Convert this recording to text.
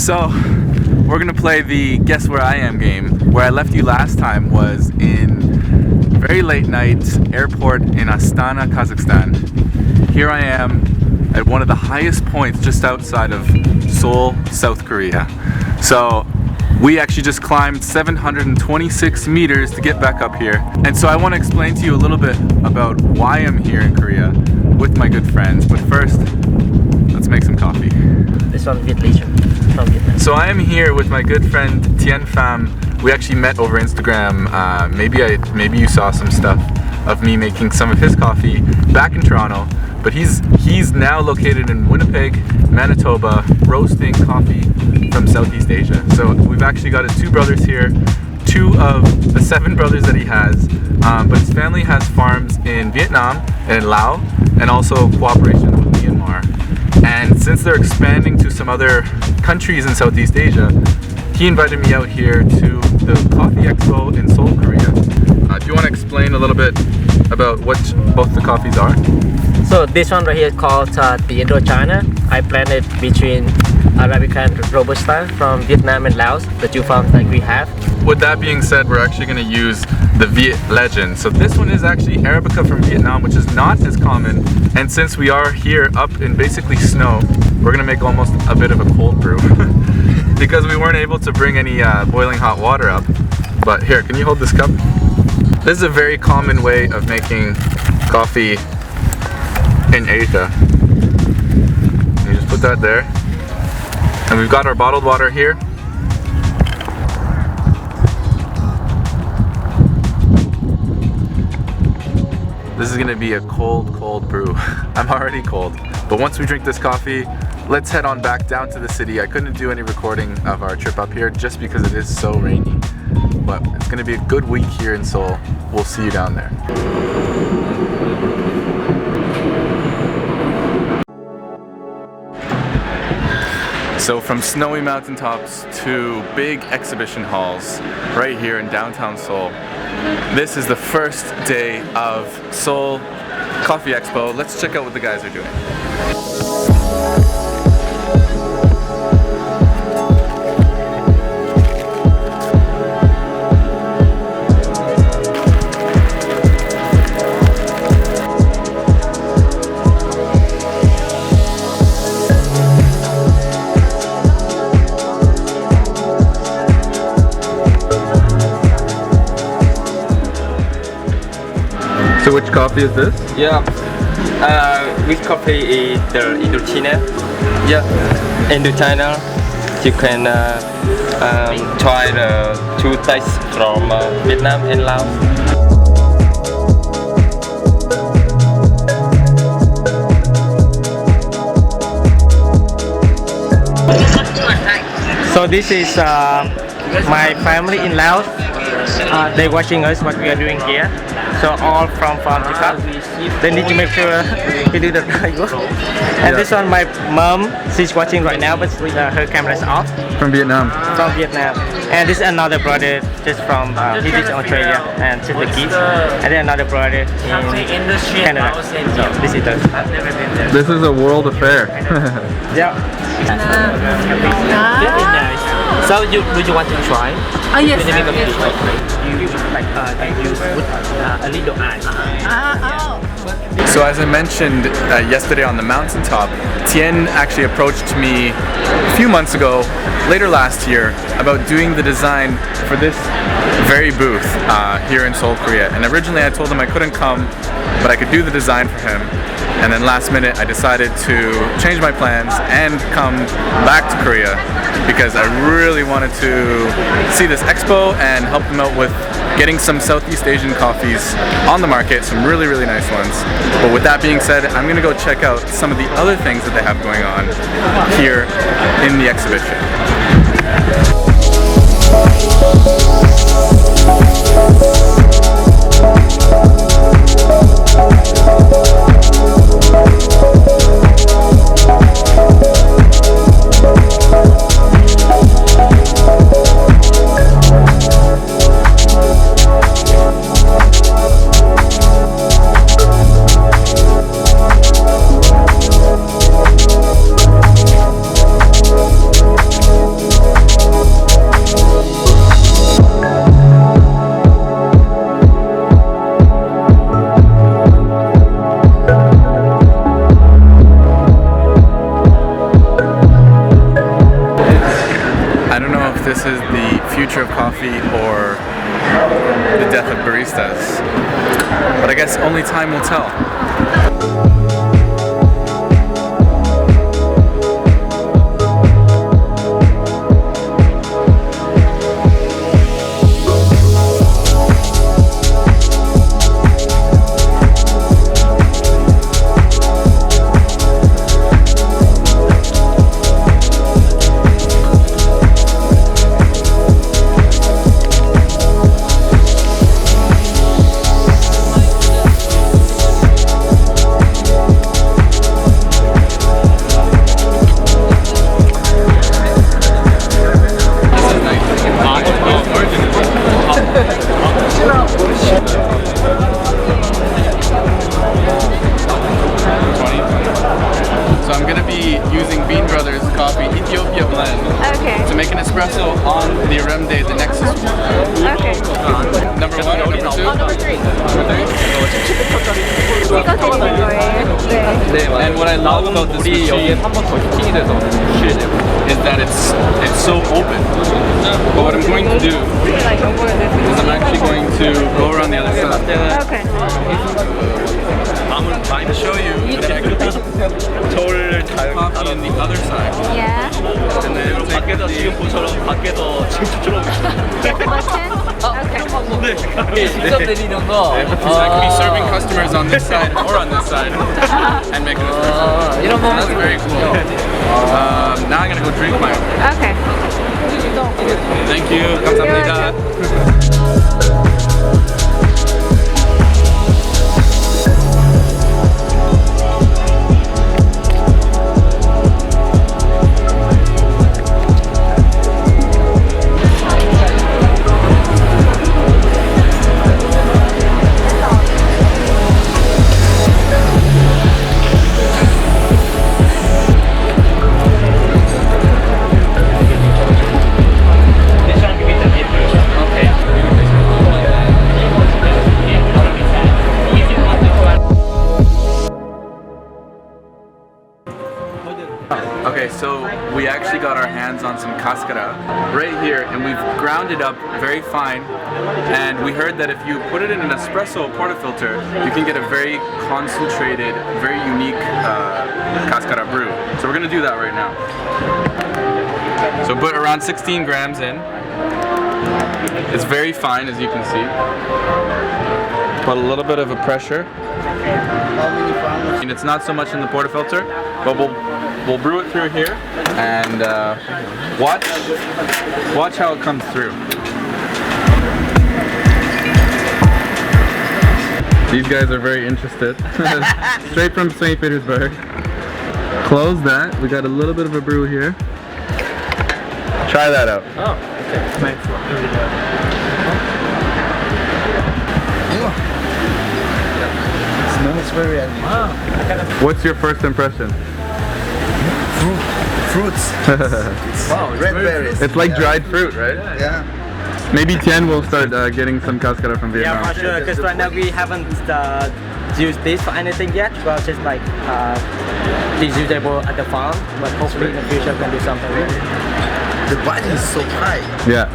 So we're gonna play the Guess Where I Am game. Where I left you last time was in very late night airport in Astana, Kazakhstan. Here I am at one of the highest points just outside of Seoul, South Korea. So we actually just climbed 726 meters to get back up here. And so I want to explain to you a little bit about why I'm here in Korea with my good friends. But first, let's make some coffee. This one Vietnamese from Vietnam. So I am here with my good friend Thien. We actually met over Instagram. Maybe you saw some stuff of me making some of his coffee back in Toronto. But he's now located in Winnipeg, Manitoba, roasting coffee from Southeast Asia. So we've actually got his two brothers here, 2 of the 7 brothers that he has. But his family has farms in Vietnam and in Laos, and also cooperation with Myanmar. And since they're expanding to some other countries in Southeast Asia, he invited me out here to the Coffee Expo in Seoul, Korea. Do you want to explain a little bit about what both the coffees are? So this one right here is called Thien China. I planted between Arabica and Robusta from Vietnam and Laos, the 2 farms that we have. With that being said, we're actually going to use the Viet Legend. So this one is actually Arabica from Vietnam, which is not as common. And since we are here up in basically snow, we're going to make almost a bit of a cold brew. Because we weren't able to bring any boiling hot water up. But here, can you hold this cup? This is a very common way of making coffee in Asia. You just put that there. And we've got our bottled water here. This is gonna be a cold brew. I'm already cold. But once we drink this coffee, let's head on back down to the city. I couldn't do any recording of our trip up here just because it is so rainy. But it's gonna be a good week here in Seoul. We'll see you down there. So from snowy mountaintops to big exhibition halls right here in downtown Seoul. This is the first day of Seoul Coffee Expo. Let's check out what the guys are doing. So which coffee is this? Yeah, which coffee is the Indochina? Yeah, Indochina. You can try the 2 tastes from Vietnam and Laos. So this is my family in Laos. They're watching us what we are doing here. So all from farm to cup. They need to make sure we do the right work. And this one, my mom, she's watching right now, but her camera is off. From Vietnam. From Vietnam. And this is another brother just from he lives in Australia and just the kids. And then another brother in Canada. So this is us. This is a world affair. Yeah. Very nice. So do you want to try? Oh yes. You use a little ice. So as I mentioned yesterday on the mountaintop, Thien actually approached me a few months ago, later last year, about doing the design for this very booth here in Seoul, Korea. And originally I told him I couldn't come, but I could do the design for him. And then last minute I decided to change my plans and come back to Korea because I really wanted to see this expo and help them out with getting some Southeast Asian coffees on the market, some really nice ones. But with that being said, I'm gonna go check out some of the other things that they have going on here in the exhibition. has. But I guess only time will tell. To make an espresso on the Aremde, the Nexus. Okay. Number 1 or number 2? Number 3. 이거 드리는 거예요. And what I love about this machine is that it's so open. But what I'm going to do is I'm actually going to go around the other side. Okay. I'm going to show you the coffee on the other side. Yeah. And then it'll take the So I could be serving customers on this side or on this side and make an espresso. That's very cool. Now I'm gonna go drink my own. Okay. Thank you. 감사합니다. Okay, so we actually got our hands on some cascara right here, and we've ground it up very fine. And we heard that if you put it in an espresso portafilter, you can get a very concentrated, very unique cascara brew. So we're gonna do that right now. So put around 16 grams in. It's very fine, as you can see. Put a little bit of a pressure. And it's not so much in the portafilter, but we'll brew it through here and watch how it comes through. These guys are very interested. Straight from St. Petersburg. Close that. We got a little bit of a brew here. Try that out. Oh, okay. Smells very yummy. What's your first impression? Fruits. Wow, Red berries. It's like dried fruit, right? Yeah. Maybe Thien will start getting some cascara from Vietnam. Yeah, for sure, because right now we haven't used this for anything yet. Well, just like it's usable at the farm, but hopefully in the future we can do something with it. The body is so high. Yeah.